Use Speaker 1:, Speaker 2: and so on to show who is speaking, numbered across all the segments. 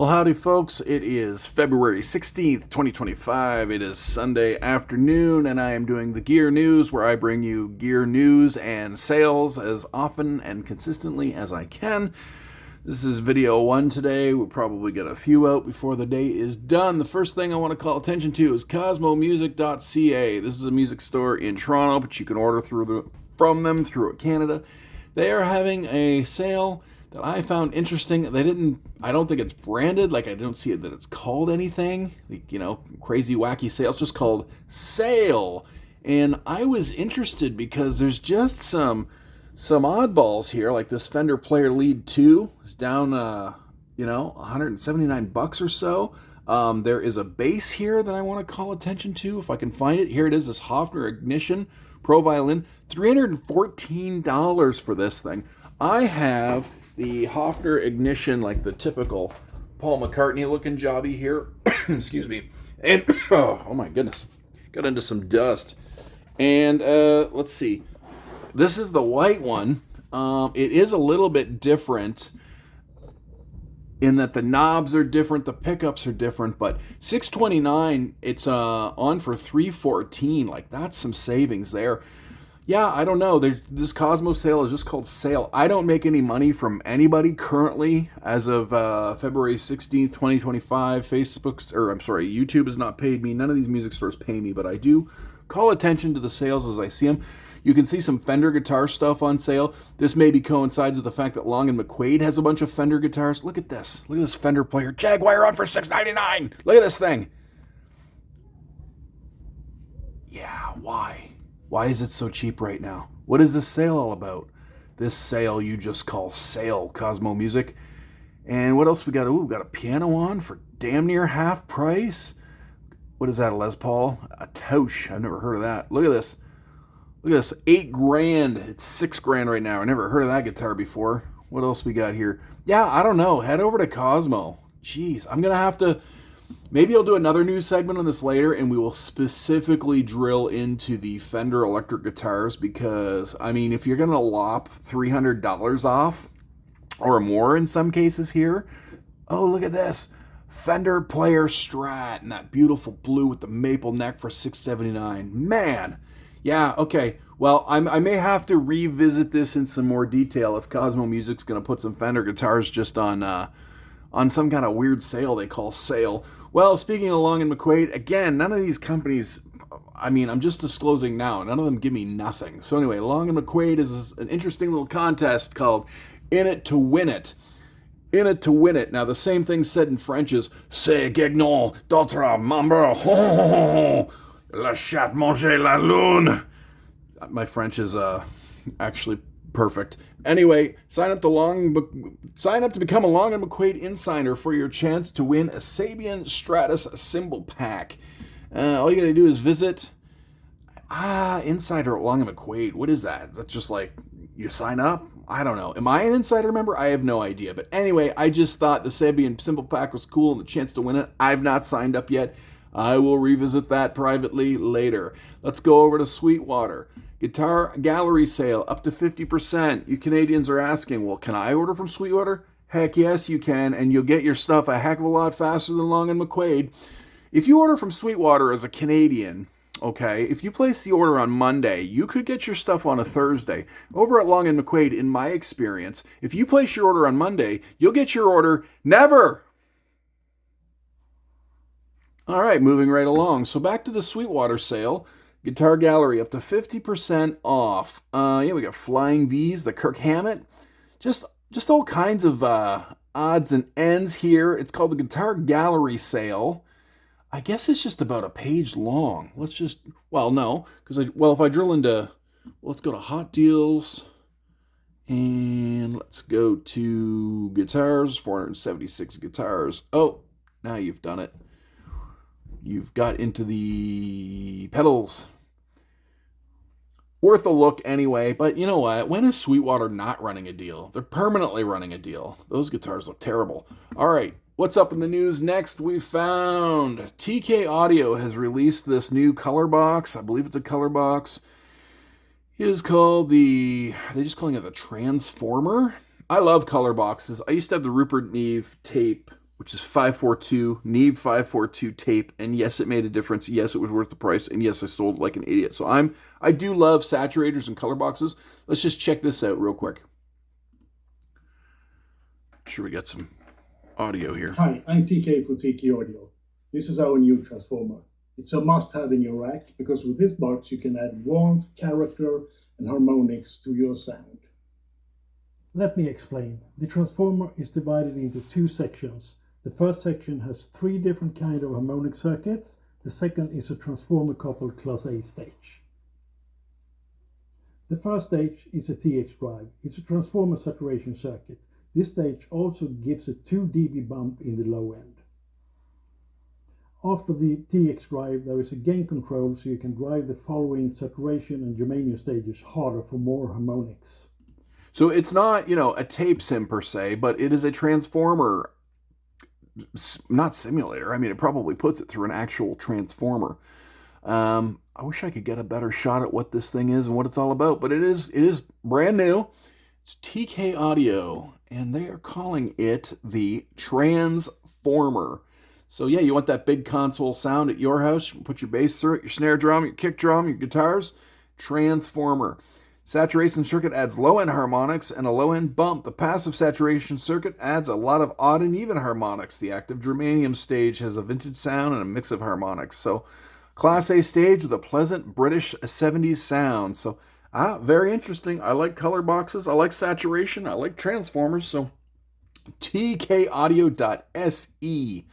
Speaker 1: Well, howdy, folks. It is February 16th, 2025. It is Sunday afternoon, and I am doing the Gear News, where I bring you gear news and sales as often and consistently as I can. This is video one today. We'll probably get a few out before the day is done. The first thing I want to call attention to is cosmomusic.ca. This is a music store in Toronto, but you can order from them through Canada. They are having a sale that I found interesting. I don't think it's branded, like I don't see it that it's called anything, like, crazy wacky sale. It's just called Sale. And I was interested because there's just some oddballs here, like this Fender Player Lead 2 is down, $179 or so. There is a bass here that I want to call attention to, if I can find it. Here it is, this Hofner Ignition Pro Violin, $314 for this thing. I have the Hofner Ignition, like the typical Paul McCartney looking jobby here. Excuse me. And, oh my goodness, got into some dust. And let's see. This is the white one. It is a little bit different in that the knobs are different, the pickups are different, but $629, it's on for $314. Like, that's some savings there. Yeah, I don't know. This Cosmo sale is just called Sale. I don't make any money from anybody currently as of February 16th, 2025. YouTube has not paid me. None of these music stores pay me, but I do call attention to the sales as I see them. You can see some Fender guitar stuff on sale. This maybe coincides with the fact that Long McQuade has a bunch of Fender guitars. Look at this. Look at this Fender player. Jaguar on for $699. Look at this thing. Yeah, why? Why is it so cheap right now? What is this sale all about? This sale you just call Sale, Cosmo Music. And what else we got? Ooh, we got a piano on for damn near half price. What is that, a Les Paul? A Tausch. I've never heard of that. Look at this. Look at this, $8,000. It's $6,000 right now. I never heard of that guitar before. What else we got here? Yeah, I don't know. Head over to Cosmo. Jeez, I'm going to have to... Maybe I'll do another news segment on this later, and we will specifically drill into the Fender electric guitars because, I mean, if you're going to lop $300 off or more in some cases here, oh, look at this. Fender Player Strat and that beautiful blue with the maple neck for $679. Man, yeah, okay. Well, I may have to revisit this in some more detail if Cosmo Music's going to put some Fender guitars just on some kind of weird sale they call Sale. Well, speaking of Long McQuade, again, none of these companies, I mean, I'm just disclosing now, none of them give me nothing. So anyway, Long McQuade is an interesting little contest called In It to Win It. In it to win it. Now, the same thing said in French is C'est gagnon d'autres membres. La chatte manger la lune. My French is actually perfect. Anyway, sign up to become a Long McQuade insider for your chance to win a Sabian Stratus cymbal pack. All you gotta do is visit insider at Long McQuade. What is that? Is that just like you sign up? I don't know. Am I an insider member? I have no idea. But anyway, I just thought the Sabian cymbal pack was cool and the chance to win it. I've not signed up yet. I will revisit that privately later. Let's go over to Sweetwater. Guitar gallery sale up to 50%. You Canadians are asking, well, can I order from Sweetwater? Heck yes, you can, and you'll get your stuff a heck of a lot faster than Long McQuade. If you order from Sweetwater as a Canadian, okay, if you place the order on Monday, you could get your stuff on a Thursday. Over at Long McQuade, in my experience, if you place your order on Monday, you'll get your order never. All right, moving right along. So back to the Sweetwater sale. Guitar gallery up to 50% off. We got Flying V's, the Kirk Hammett. Just all kinds of odds and ends here. It's called the Guitar Gallery sale. I guess it's just about a page long. If I drill into, let's go to Hot Deals. And let's go to guitars, 476 guitars. Oh, now you've done it. You've got into the pedals. Worth a look anyway, but you know what? When is Sweetwater not running a deal? They're permanently running a deal. Those guitars look terrible. All right, what's up in the news next? We found TK Audio has released this new color box. I believe it's a color box. It is called they're just calling it the Transformer. I love color boxes. I used to have the Rupert Neve tape which is 542, Neve 542 tape. And yes, it made a difference. Yes, it was worth the price. And yes, I sold like an idiot. So I do love saturators and color boxes. Let's just check this out real quick. Make sure we got some audio here.
Speaker 2: Hi, I'm TK for TK Audio. This is our new transformer. It's a must-have in your rack because with this box you can add warmth, character and harmonics to your sound. Let me explain. The transformer is divided into two sections. The first section has 3 different kinds of harmonic circuits. The second is a transformer coupled Class A stage. The first stage is a TX drive. It's a transformer saturation circuit. This stage also gives a 2 dB bump in the low end. After the TX drive, there is a gain control so you can drive the following saturation and germanium stages harder for more harmonics.
Speaker 1: So it's not, a tape sim per se, but it is a transformer, not simulator. I mean, it probably puts it through an actual transformer. I wish I could get a better shot at what this thing is and what it's all about, but it is brand new. It's TK Audio, and they are calling it the Transformer. So yeah, you want that big console sound at your house, put your bass through it, your snare drum, your kick drum, your guitars, Transformer. Saturation circuit adds low-end harmonics and a low-end bump. The passive saturation circuit adds a lot of odd and even harmonics. The active germanium stage has a vintage sound and a mix of harmonics. So Class A stage with a pleasant British 70s sound. So very interesting. I like color boxes. I like saturation. I like transformers. So tkaudio.se.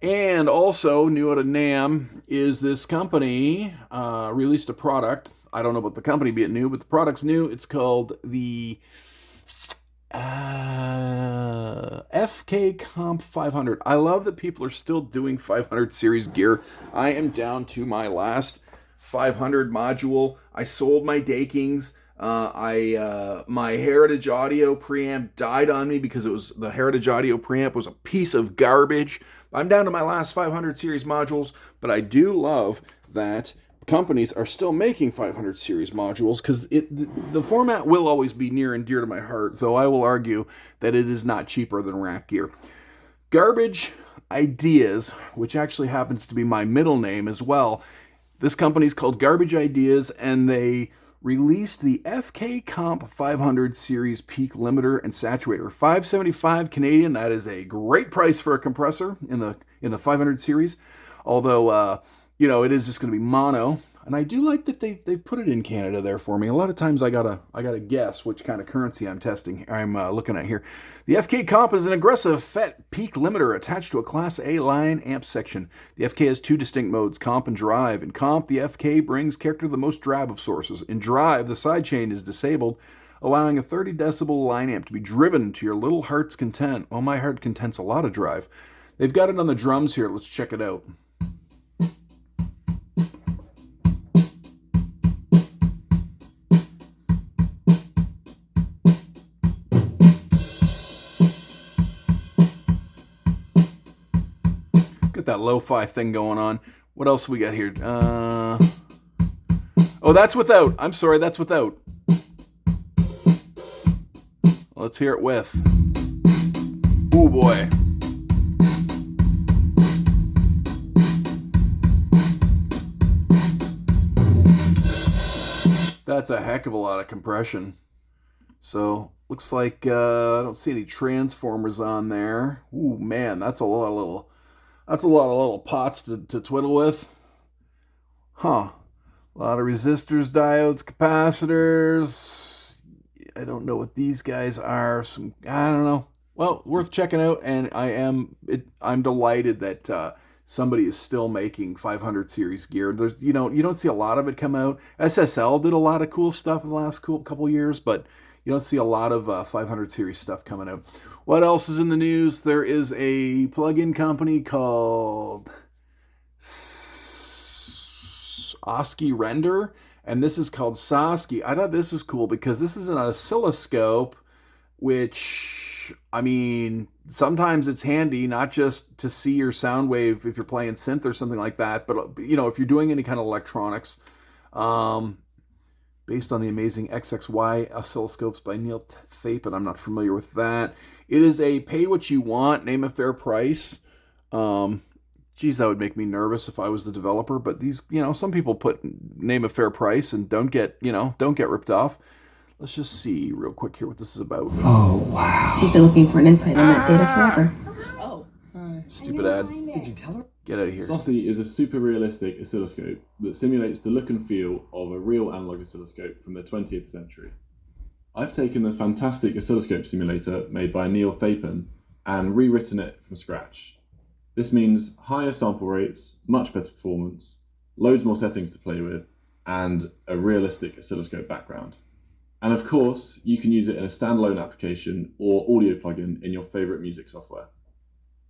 Speaker 1: And also, new out of NAMM is this company released a product. I don't know about the company being new, but the product's new. It's called the FK Comp 500. I love that people are still doing 500 series gear. I am down to my last 500 module. I sold my Dakings. My Heritage Audio preamp died on me because the Heritage Audio preamp was a piece of garbage. I'm down to my last 500 series modules, but I do love that companies are still making 500 series modules because the format will always be near and dear to my heart, though I will argue that it is not cheaper than rack gear. Garbage Ideas, which actually happens to be my middle name as well. This company's called Garbage Ideas, and they released the FK Comp 500 series peak limiter and saturator. $575 Canadian. That is a great price for a compressor in the 500 series. Although it is just going to be mono, and I do like that they've put it in Canada there for me. A lot of times I gotta guess which kind of currency I'm looking at here. The FK Comp is an aggressive FET peak limiter attached to a Class A line amp section. The FK has 2 distinct modes, comp and drive. In comp, the FK brings character to the most drab of sources. In drive, the sidechain is disabled, allowing a 30 decibel line amp to be driven to your little heart's content. Well, my heart contents a lot of drive. They've got it on the drums here. Let's check it out. That lo-fi thing going on. What else we got here? Oh, that's without. I'm sorry, that's without. Let's hear it with. Oh boy. That's a heck of a lot of compression. So looks like I don't see any transformers on there. Ooh man, that's a lot of little pots to twiddle with. Huh. A lot of resistors, diodes, capacitors. I don't know what these guys are. I don't know. Well, worth checking out, and I'm delighted that somebody is still making 500 series gear. There's you don't see a lot of it come out. SSL did a lot of cool stuff in the last couple years, but you don't see a lot of 500 series stuff coming out. What else is in the news? There is a plug-in company called Oski Render, and this is called Soski. I thought this was cool because this is an oscilloscope, which, I mean, sometimes it's handy not just to see your sound wave if you're playing synth or something like that, but if you're doing any kind of electronics. based on the amazing XXY oscilloscopes by Neil Thapen. I'm not familiar with that. It is a pay what you want, name a fair price. Geez, that would make me nervous if I was the developer, but these, some people put name a fair price and don't get ripped off. Let's just see real quick here what this is about.
Speaker 2: Oh, wow.
Speaker 3: She's been looking for an insight on that data forever.
Speaker 4: Oh.
Speaker 1: Stupid ad.
Speaker 4: Did you tell her?
Speaker 1: Get out of here.
Speaker 5: Saucy is a super realistic oscilloscope that simulates the look and feel of a real analog oscilloscope from the 20th century. I've taken the fantastic oscilloscope simulator made by Neil Thapen and rewritten it from scratch. This means higher sample rates, much better performance, loads more settings to play with, and a realistic oscilloscope background. And of course, you can use it in a standalone application or audio plugin in your favorite music software.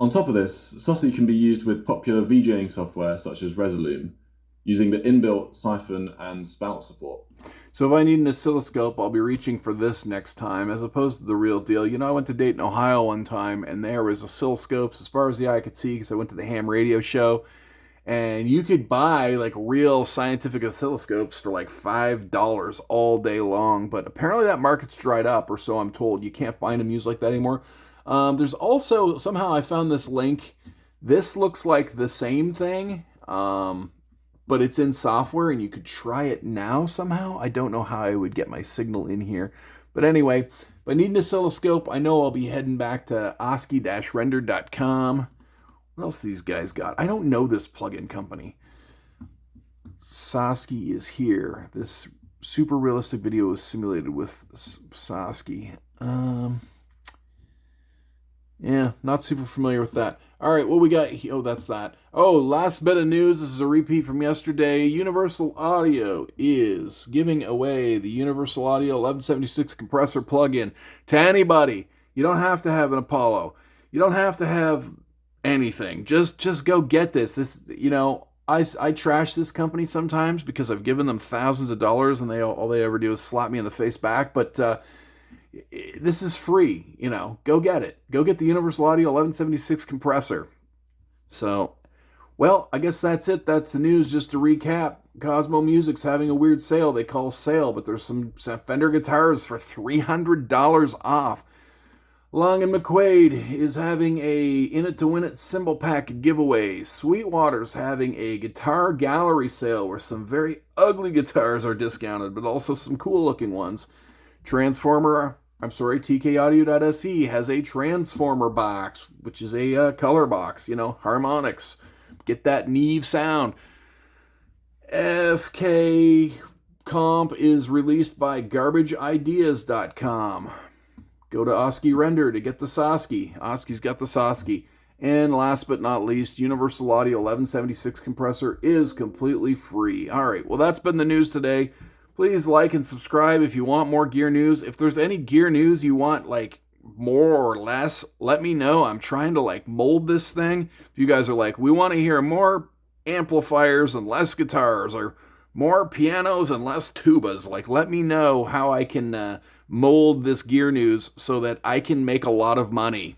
Speaker 5: On top of this, Saucy can be used with popular VJing software such as Resolume, using the inbuilt siphon and spout support.
Speaker 1: So if I need an oscilloscope, I'll be reaching for this next time, as opposed to the real deal. I went to Dayton, Ohio one time, and there was oscilloscopes as far as the eye could see, because I went to the ham radio show, and you could buy like real scientific oscilloscopes for like $5 all day long, but apparently that market's dried up, or so I'm told. You can't find them used like that anymore. There's also, somehow I found this link. This looks like the same thing, but it's in software and you could try it now somehow. I don't know how I would get my signal in here. But anyway, if I need an oscilloscope, I know I'll be heading back to oski-render.com. What else these guys got? I don't know this plugin company. Sosky is here. This super realistic video is simulated with Sosky. Yeah, not super familiar with that. All right, what we got? Oh, that's that. Oh, last bit of news. This is a repeat from yesterday. Universal Audio is giving away the Universal Audio 1176 compressor plugin to anybody. You don't have to have an Apollo. You don't have to have anything. Just go get this. I trash this company sometimes because I've given them thousands of dollars and all they ever do is slap me in the face back. But this is free, go get it. Go get the Universal Audio 1176 compressor. So, well, I guess that's it. That's the news. Just to recap, Cosmo Music's having a weird sale they call sale, but there's some Fender guitars for $300 off. Long McQuade is having a In It to Win It cymbal pack giveaway. Sweetwater's having a guitar gallery sale where some very ugly guitars are discounted, but also some cool looking ones. TKaudio.se has a transformer box, which is a color box, harmonics. Get that Neve sound. FK Comp is released by GarbageIdeas.com. Go to Oski Render to get the Sosky. Oski's got the Sosky. And last but not least, Universal Audio 1176 compressor is completely free. All right, well, that's been the news today. Please like and subscribe if you want more gear news. If there's any gear news you want, more or less, let me know. I'm trying to, mold this thing. If you guys are we want to hear more amplifiers and less guitars, or more pianos and less tubas, let me know how I can mold this gear news so that I can make a lot of money.